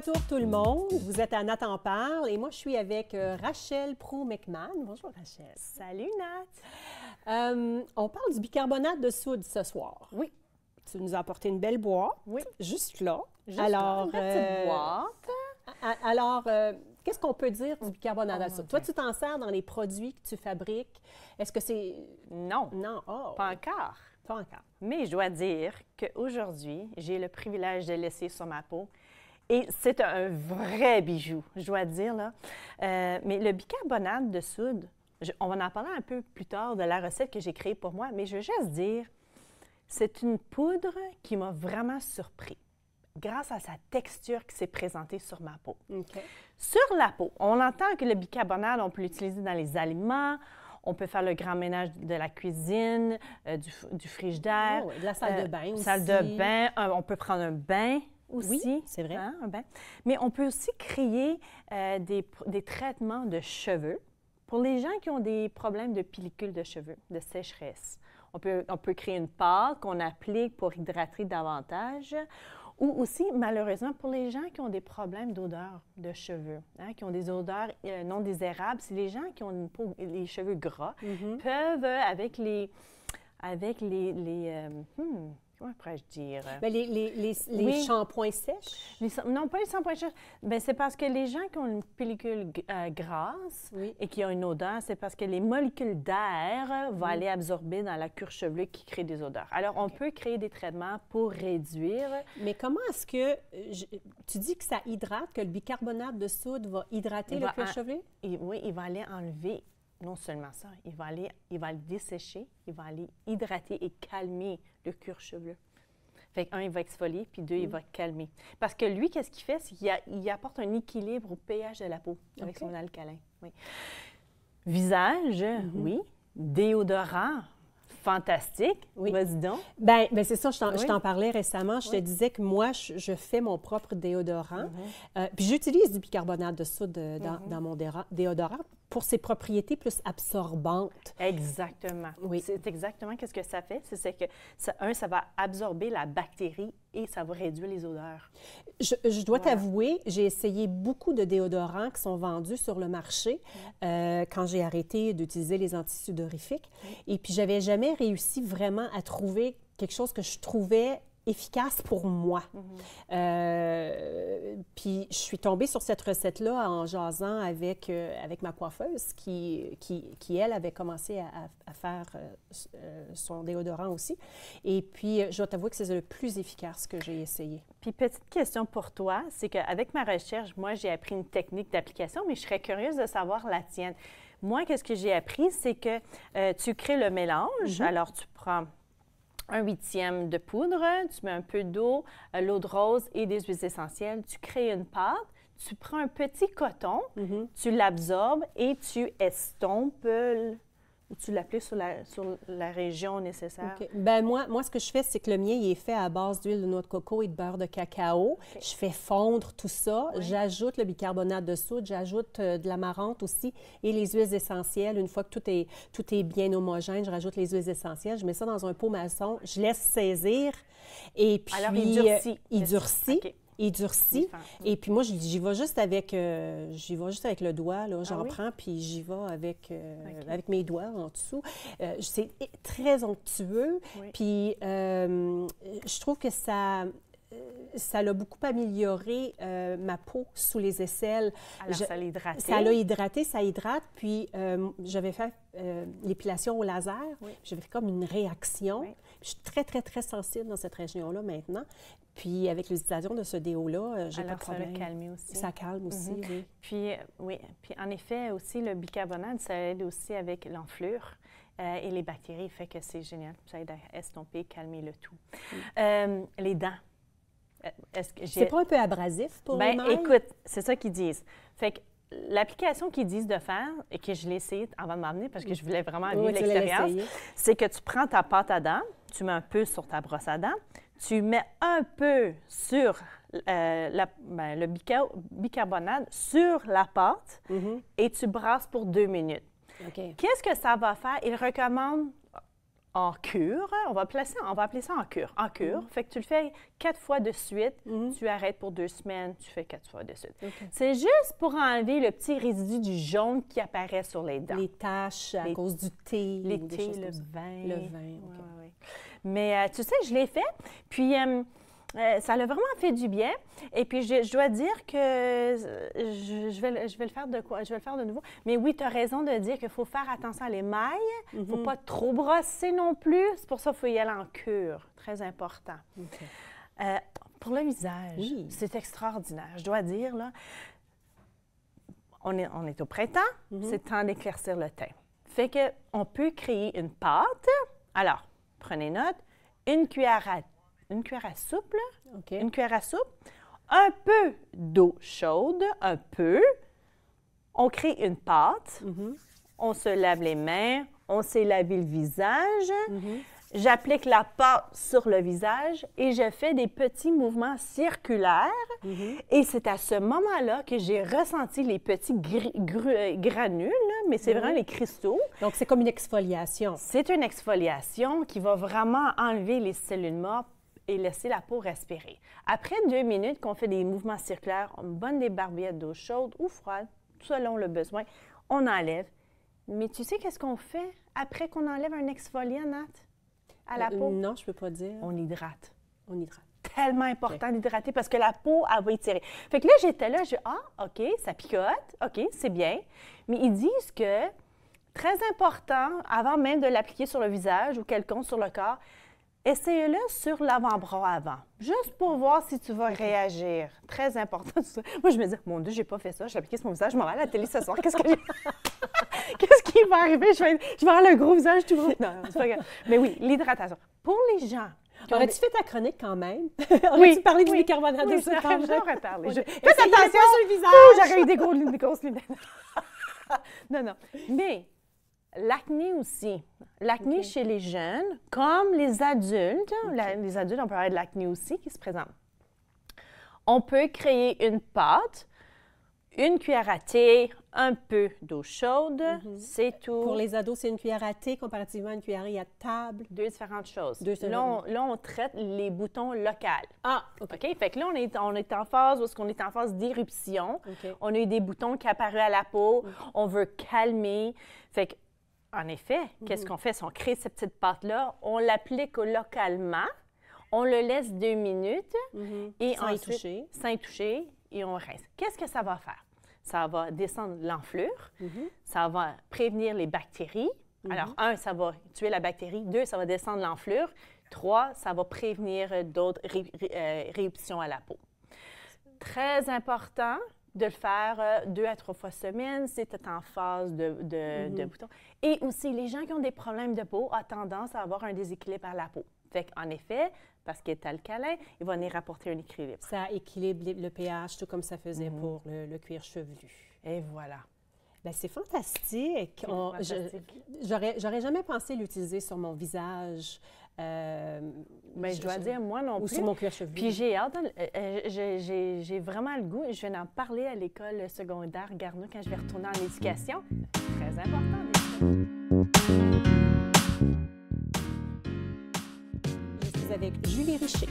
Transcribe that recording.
retour tout le monde. Vous êtes à Nat en parle et moi je suis avec Rachel Proulx-McMahon. Bonjour Rachel. Salut Nat. On parle du bicarbonate de soude ce soir. Oui. Tu nous as apporté une belle boîte. Oui. Juste là. Juste alors, là, une petite boîte. Alors, qu'est-ce qu'on peut dire du bicarbonate de soude? Toi, Dieu. tu t'en sers dans les produits que tu fabriques. Est-ce que c'est... Non, Non, oh, pas encore. pas encore. Mais je dois dire qu'aujourd'hui, j'ai le privilège de laisser sur ma peau. Et c'est un vrai bijou, je dois dire, là. Mais le bicarbonate de soude, on va en parler un peu plus tard de la recette que j'ai créée pour moi, mais je veux juste dire, c'est une poudre qui m'a vraiment surpris grâce à sa texture qui s'est présentée sur ma peau. OK. Sur la peau, on entend que le bicarbonate, on peut l'utiliser dans les aliments, on peut faire le grand ménage de la cuisine, du frigidaire. Oh, oui, de la salle de bain aussi. Salle de bain, on peut prendre un bain aussi. Oui, c'est vrai. Hein, un bain. Mais on peut aussi créer des traitements de cheveux pour les gens qui ont des problèmes de pellicule de cheveux, de sécheresse. On peut créer une pâte qu'on applique pour hydrater davantage. Ou aussi, malheureusement, pour les gens qui ont des problèmes d'odeur de cheveux, hein, qui ont des odeurs non désirables, c'est les gens qui ont une peau, les cheveux gras, peuvent, comment pourrais-je dire? Ben, les Oui. shampoings sèches. Non, pas les shampoings sèches. Bien, c'est parce que les gens qui ont une pellicule grasse Oui. et qui ont une odeur, c'est parce que les molécules d'air vont aller absorber dans la cuir chevelu qui crée des odeurs. Alors, on peut créer des traitements pour réduire. Mais comment est-ce que... tu dis que ça hydrate, que le bicarbonate de soude va hydrater le cuir chevelu? Oui, il va aller enlever, non seulement ça, il va le dessécher, il va aller hydrater et calmer le cuir chevelu. Fait que, un, il va exfolier, puis deux, il va calmer. Parce que lui, qu'est-ce qu'il fait? C'est qu'il apporte un équilibre au pH de la peau avec son alcalin. Oui. Visage, oui. Déodorant, fantastique. Oui. Vas-y donc. Bien, c'est ça, je Oui. t'en parlais récemment. Je te Oui. disais que moi, je fais mon propre déodorant. Puis j'utilise du bicarbonate de soude dans mon déodorant pour ses propriétés plus absorbantes. Exactement. Oui. C'est exactement qu'est-ce que ça fait. C'est que, ça va absorber la bactérie et ça va réduire les odeurs. Je dois Voilà. t'avouer, j'ai essayé beaucoup de déodorants qui sont vendus sur le marché quand j'ai arrêté d'utiliser les antisudorifiques. Et puis, j'avais jamais réussi vraiment à trouver quelque chose que je trouvais efficace pour moi. Puis, je suis tombée sur cette recette-là en jasant avec ma coiffeuse qui, elle, avait commencé à faire son déodorant aussi. Et puis, je dois t'avouer que c'est le plus efficace que j'ai essayé. Puis, petite question pour toi, c'est qu'avec ma recherche, moi, j'ai appris une technique d'application, mais je serais curieuse de savoir la tienne. Moi, qu'est-ce que j'ai appris, c'est que tu crées le mélange. Alors, tu prends 1/8 de poudre, tu mets un peu d'eau, l'eau de rose et des huiles essentielles. Tu crées une pâte, tu prends un petit coton, tu l'absorbes et tu estompes, ou tu l'appliques sur la région nécessaire. OK. Ben moi, ce que je fais, c'est que le mien, il est fait à base d'huile de noix de coco et de beurre de cacao. Je fais fondre tout ça. J'ajoute le bicarbonate de soude, j'ajoute de l'amarante aussi et les huiles essentielles. Une fois que tout est bien homogène, je rajoute les huiles essentielles. Je mets ça dans un pot maçon, je laisse saisir et puis... Alors, il durcit. Il durcit. OK. Il durcit. Et puis moi, j'y vais juste avec le doigt. Là. J'en oui? prends, puis j'y vais avec mes doigts en dessous. C'est très onctueux. Oui. Puis je trouve que ça l'a beaucoup amélioré ma peau sous les aisselles. Alors, ça l'a hydraté. Ça l'a hydraté, ça hydrate. Puis j'avais fait l'épilation au laser. Oui. J'avais fait comme une réaction. Oui. Je suis très, très, très sensible dans cette région-là maintenant. Puis avec l'utilisation de ce déo-là, j'ai pas de problème. Ça l'a calmé aussi. Ça calme aussi, oui. Puis, oui. Puis, en effet, aussi, le bicarbonate, ça aide aussi avec l'enflure et les bactéries. Fait que c'est génial. Ça aide à estomper, calmer le tout. Les dents. C'est pas un peu abrasif pour les mains? Écoute, c'est ça qu'ils disent. Fait que l'application qu'ils disent de faire, et que je l'ai essayé avant de m'emmener parce que je voulais vraiment vivre l'expérience, c'est que tu prends ta pâte à dents, tu mets un peu sur ta brosse à dents, tu mets un peu sur le bicarbonate sur la pâte et tu brasses pour 2 minutes. OK. Qu'est-ce que ça va faire? Ils recommandent en cure. On va appeler ça en cure. En cure. Fait que tu le fais 4 fois de suite. Tu arrêtes pour 2 semaines. Tu fais 4 fois de suite. C'est juste pour enlever le petit résidu du jaune qui apparaît sur les dents. Les taches à cause du thé. Les thés, le vin. Le vin, Ouais. Mais tu sais, je l'ai fait. Puis, ça l'a vraiment fait du bien. Et puis, je dois dire que je vais le faire de quoi? Je vais le faire de nouveau. Mais oui, tu as raison de dire qu'il faut faire attention à l'émail. Il ne faut pas trop brosser non plus. C'est pour ça qu'il faut y aller en cure. Très important. Pour le visage, c'est extraordinaire. Je dois dire, là, on est au printemps. C'est temps d'éclaircir le teint. Fait qu'on peut créer une pâte. Alors, prenez note. Une cuillère à soupe, là. Une cuillère à soupe, un peu d'eau chaude, un peu. On crée une pâte. On se lave les mains. On s'est lavé le visage. J'applique la pâte sur le visage et je fais des petits mouvements circulaires. Et c'est à ce moment-là que j'ai ressenti les petits granules, là, mais c'est vraiment les cristaux. Donc, c'est comme une exfoliation. C'est une exfoliation qui va vraiment enlever les cellules mortes et laisser la peau respirer. Après 2 minutes qu'on fait des mouvements circulaires, on donne des barbiettes d'eau chaude ou froide, selon le besoin, on enlève. Mais tu sais qu'est-ce qu'on fait après qu'on enlève un exfoliant, Nat, à la peau? Non, je ne peux pas dire. On hydrate. On hydrate. Tellement important d'hydrater parce que la peau, elle va étirer. Fait que là, j'étais là, OK, ça picote, OK, c'est bien. Mais ils disent que, très important, avant même de l'appliquer sur le visage ou quelconque sur le corps, essayez-le sur l'avant-bras avant, juste pour voir si tu vas réagir. Très important. Moi, je me dis, mon Dieu, j'ai pas fait ça, j'ai appliqué sur mon visage, je m'en vais à la télé ce soir, qu'est-ce qui va arriver? Je vais avoir le gros visage tout gros. Non, c'est pas grave. Mais oui, l'hydratation. Pour les gens... Aurais-tu fait ta chronique quand même? Oui. Aurais-tu parlé du bicarbonate de soude quand même? J'aurais parlé. Faites Essayez-le attention! pas sur le visage! J'aurais eu des grosses lunettes. Non. Mais... l'acné aussi. L'acné chez les jeunes, comme les adultes, les adultes, on peut avoir de l'acné aussi qui se présente. On peut créer une pâte, une cuillère à thé, un peu d'eau chaude, c'est tout. Pour les ados, c'est une cuillère à thé comparativement à une cuillère à table. 2 différentes choses. Là, on traite les boutons locaux. Ah, OK. Fait que là, on est en phase où on est en phase d'éruption. On a eu des boutons qui apparus à la peau. On veut calmer. Fait que, en effet, qu'est-ce qu'on fait? Si on crée cette petite pâte-là, on l'applique localement, on le laisse 2 minutes et sans y toucher. Sans y toucher, et on rince. Qu'est-ce que ça va faire? Ça va descendre l'enflure, ça va prévenir les bactéries. Alors, 1, ça va tuer la bactérie. 2, ça va descendre l'enflure. 3, ça va prévenir d'autres éruptions à la peau. Très important de le faire 2 à 3 fois semaine si tu es en phase de boutons. Et aussi, les gens qui ont des problèmes de peau ont tendance à avoir un déséquilibre à la peau. Fait qu'en effet, parce qu'il est alcalin, il va venir apporter un équilibre. Ça équilibre le pH, tout comme ça faisait pour le cuir chevelu. Et voilà. Bien, c'est fantastique. J'aurais jamais pensé l'utiliser sur mon visage. Mais je dois dire, moi non plus. Ou sur mon cuir chevelu. Puis j'ai hâte, j'ai vraiment le goût. Je vais en parler à l'école secondaire Garneau quand je vais retourner en éducation. Très important. Je suis avec Julie Richer.